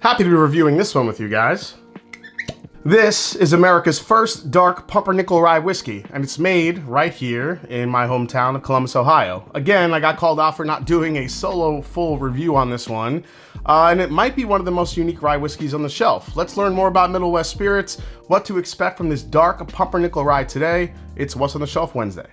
Happy to be reviewing this one with you guys. This is America's first dark Pumpernickel Rye whiskey, and it's made right here in my hometown of Columbus, Ohio. Again, I got called out for not doing a solo full review on this one, and it might be one of the most unique rye whiskeys on the shelf. Let's learn more about Middle West Spirits, what to expect from this dark Pumpernickel Rye today. It's What's on the Shelf Wednesday.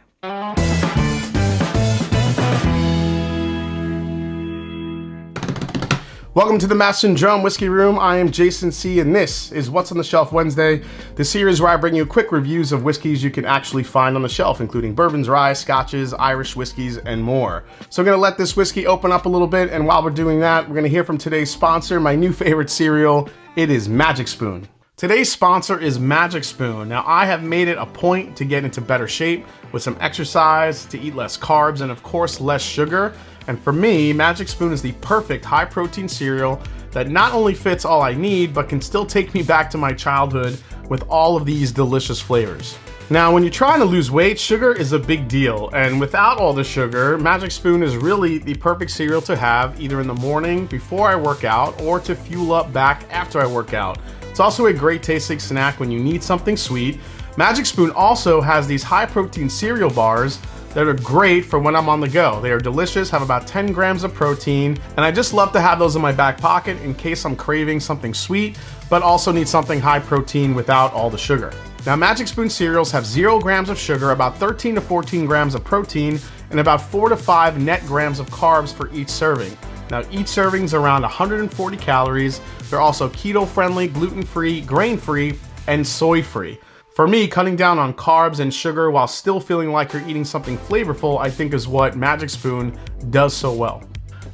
Welcome to the MashanddDrum Whiskey Room. I am Jason C, and this is What's on the Shelf Wednesday, the series where I bring you quick reviews of whiskeys you can actually find on the shelf, including bourbons, rye, scotches, Irish whiskeys, and more. So I'm going to let this whiskey open up a little bit, and while we're doing that, we're going to hear from today's sponsor, my new favorite cereal. It is Magic Spoon. Today's sponsor is Magic Spoon. Now, I have made it a point to get into better shape with some exercise, to eat less carbs, and of course, less sugar. And for me, Magic Spoon is the perfect high-protein cereal that not only fits all I need, but can still take me back to my childhood with all of these delicious flavors. Now, when you're trying to lose weight, sugar is a big deal. And without all the sugar, Magic Spoon is really the perfect cereal to have either in the morning before I work out or to fuel up back after I work out. It's also a great tasting snack when you need something sweet. Magic Spoon also has these high-protein cereal bars that are great for when I'm on the go. They are delicious, have about 10 grams of protein, and I just love to have those in my back pocket in case I'm craving something sweet, but also need something high protein without all the sugar. Now, Magic Spoon cereals have 0 grams of sugar, about 13 to 14 grams of protein, and about 4 to 5 net grams of carbs for each serving. Now, each serving is around 140 calories. They're also keto-friendly, gluten-free, grain-free, and soy-free. For me, cutting down on carbs and sugar while still feeling like you're eating something flavorful, I think is what Magic Spoon does so well.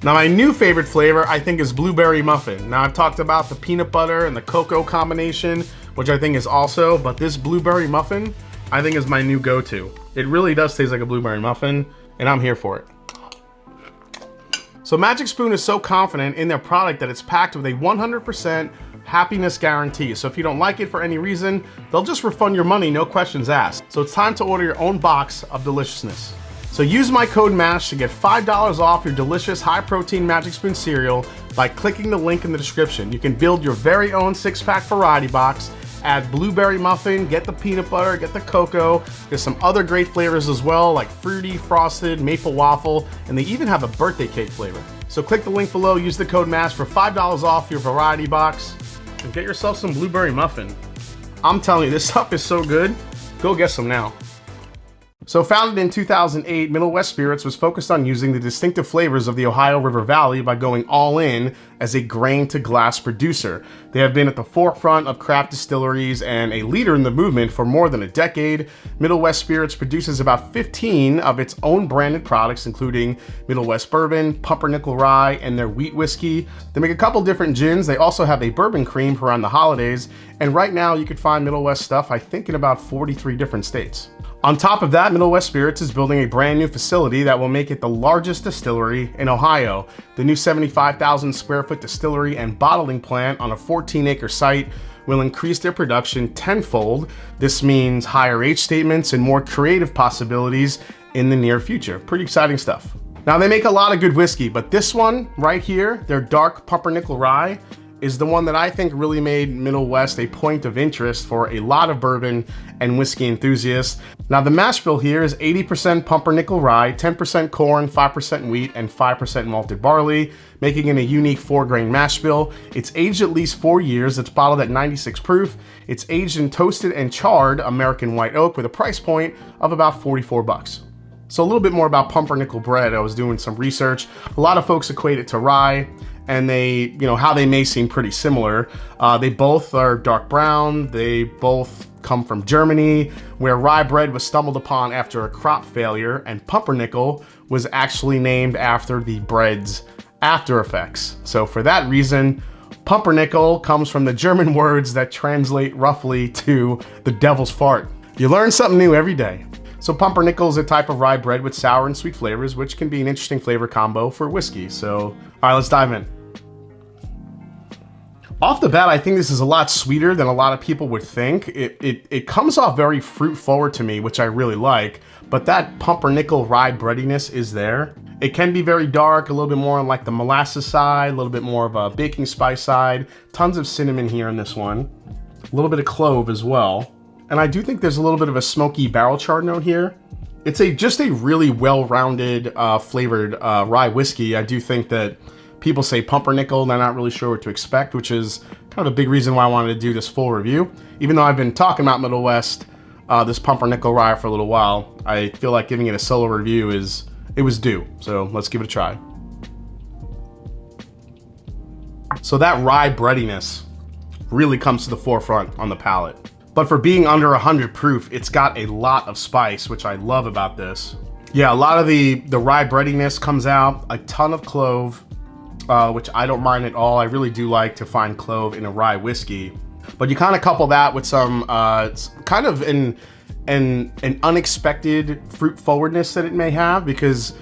Now, my new favorite flavor, I think, is blueberry muffin. Now, I've talked about the peanut butter and the cocoa combination, which I think is also, but this blueberry muffin, I think is my new go-to. It really does taste like a blueberry muffin, and I'm here for it. So Magic Spoon is so confident in their product that it's packed with a 100% happiness guarantee. So if you don't like it for any reason, they'll just refund your money, no questions asked. So it's time to order your own box of deliciousness. So use my code MASH to get $5 off your delicious high-protein Magic Spoon cereal by clicking the link in the description. You can build your very own 6-pack variety box, add blueberry muffin, get the peanut butter, get the cocoa. There's some other great flavors as well, like fruity, frosted, maple waffle, and they even have a birthday cake flavor. So click the link below, use the code MASH for $5 off your variety box, and get yourself some blueberry muffin. I'm telling you, this stuff is so good. Go get some now. So founded in 2008, Middle West Spirits was focused on using the distinctive flavors of the Ohio River Valley by going all in as a grain-to-glass producer. They have been at the forefront of craft distilleries and a leader in the movement for more than a decade. Middle West Spirits produces about 15 of its own branded products, including Middle West Bourbon, Pumpernickel Rye, and their wheat whiskey. They make a couple different gins. They also have a bourbon cream for around the holidays. And right now you can find Middle West stuff, I think, in about 43 different states. On top of that, Middle West Spirits is building a brand new facility that will make it the largest distillery in Ohio. The new 75,000 square foot distillery and bottling plant on a 14-acre site will increase their production tenfold. This means higher age statements and more creative possibilities in the near future. Pretty exciting stuff. Now, they make a lot of good whiskey, but this one right here, their dark Pumpernickel Rye, is the one that I think really made Middle West a point of interest for a lot of bourbon and whiskey enthusiasts. Now, the mash bill here is 80% Pumpernickel Rye, 10% corn, 5% wheat, and 5% malted barley, making it a unique 4-grain mash bill. It's aged at least 4 years. It's bottled at 96 proof. It's aged in toasted and charred American white oak with a price point of about $44. So a little bit more about pumpernickel bread. I was doing some research. A lot of folks equate it to rye, and they, how they may seem pretty similar. They both are dark brown. They both come from Germany, where rye bread was stumbled upon after a crop failure, and pumpernickel was actually named after the bread's after effects. So for that reason, pumpernickel comes from the German words that translate roughly to the devil's fart. You learn something new every day. So pumpernickel is a type of rye bread with sour and sweet flavors, which can be an interesting flavor combo for whiskey. So, all right, let's dive in. Off the bat, I think this is a lot sweeter than a lot of people would think. It comes off very fruit forward to me, which I really like, but that pumpernickel rye breadiness is there. It can be very dark, a little bit more on like the molasses side, a little bit more of a baking spice side. Tons of cinnamon here in this one. A little bit of clove as well. And I do think there's a little bit of a smoky barrel char note here. It's just a really well-rounded, flavored rye whiskey. I do think that people say pumpernickel, they're not really sure what to expect, which is kind of a big reason why I wanted to do this full review. Even though I've been talking about Middle West, this pumpernickel rye for a little while, I feel like giving it a solo review it was due. So let's give it a try. So that rye breadiness really comes to the forefront on the palate. But for being under 100 proof, it's got a lot of spice, which I love about this. Yeah, a lot of the rye breadiness comes out, a ton of clove, which I don't mind at all. I really do like to find clove in a rye whiskey. But you kind of couple that with some kind of an unexpected fruit forwardness that it may have, because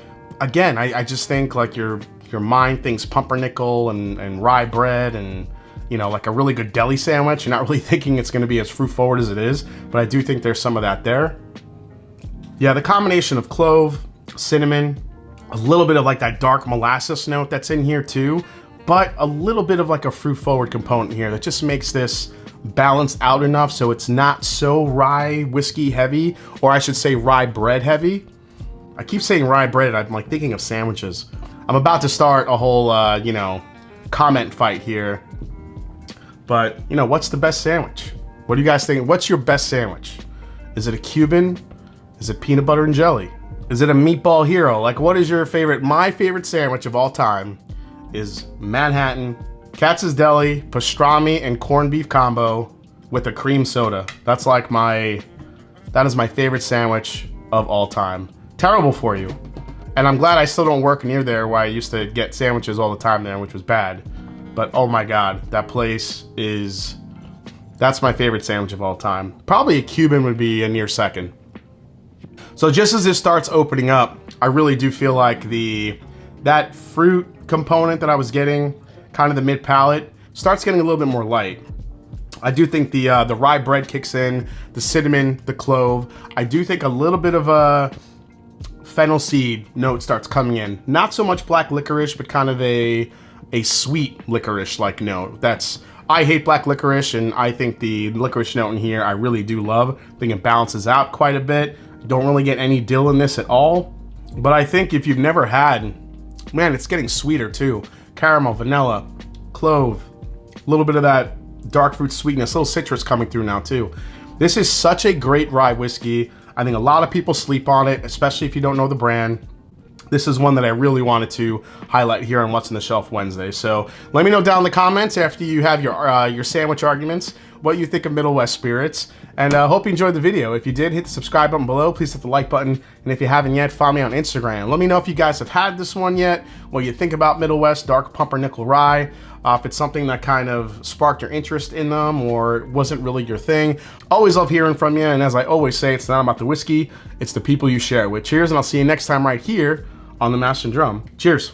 again, I just think like your mind thinks pumpernickel and rye bread and, you know, like a really good deli sandwich. You're not really thinking it's going to be as fruit forward as it is, but I do think there's some of that there. Yeah, the combination of clove, cinnamon, a little bit of like that dark molasses note that's in here too, but a little bit of like a fruit forward component here that just makes this balanced out enough so it's not so rye whiskey heavy, or I should say rye bread heavy. I keep saying rye bread, I'm like thinking of sandwiches. I'm about to start a whole, you know, comment fight here. But, you know, what's the best sandwich? What do you guys think? What's your best sandwich? Is it a Cuban? Is it peanut butter and jelly? Is it a meatball hero? Like, what is your favorite? My favorite sandwich of all time is Manhattan, Katz's Deli, pastrami and corned beef combo with a cream soda. That's like that is my favorite sandwich of all time. Terrible for you. And I'm glad I still don't work near there where I used to get sandwiches all the time there, which was bad. But oh my God, that place that's my favorite sandwich of all time. Probably a Cuban would be a near second. So just as this starts opening up, I really do feel like that fruit component that I was getting, kind of the mid palate, starts getting a little bit more light. I do think the rye bread kicks in, the cinnamon, the clove. I do think a little bit of a fennel seed note starts coming in. Not so much black licorice, but kind of a sweet licorice-like note. I hate black licorice, and I think the licorice note in here I really do love. I think it balances out quite a bit. Don't really get any dill in this at all. But I think if you've never had, man, it's getting sweeter too. Caramel, vanilla, clove, a little bit of that dark fruit sweetness, a little citrus coming through now too. This is such a great rye whiskey. I think a lot of people sleep on it, especially if you don't know the brand. This is one that I really wanted to highlight here on What's on the Shelf Wednesday. So let me know down in the comments after you have your sandwich arguments what you think of Middle West Spirits. And hope you enjoyed the video. If you did, hit the subscribe button below. Please hit the like button. And if you haven't yet, follow me on Instagram. Let me know if you guys have had this one yet, what you think about Middle West Dark Pumpernickel Rye. If it's something that kind of sparked your interest in them or wasn't really your thing. Always love hearing from you. And as I always say, it's not about the whiskey, it's the people you share it with. Cheers, and I'll see you next time right here on The Mash and Drum. Cheers.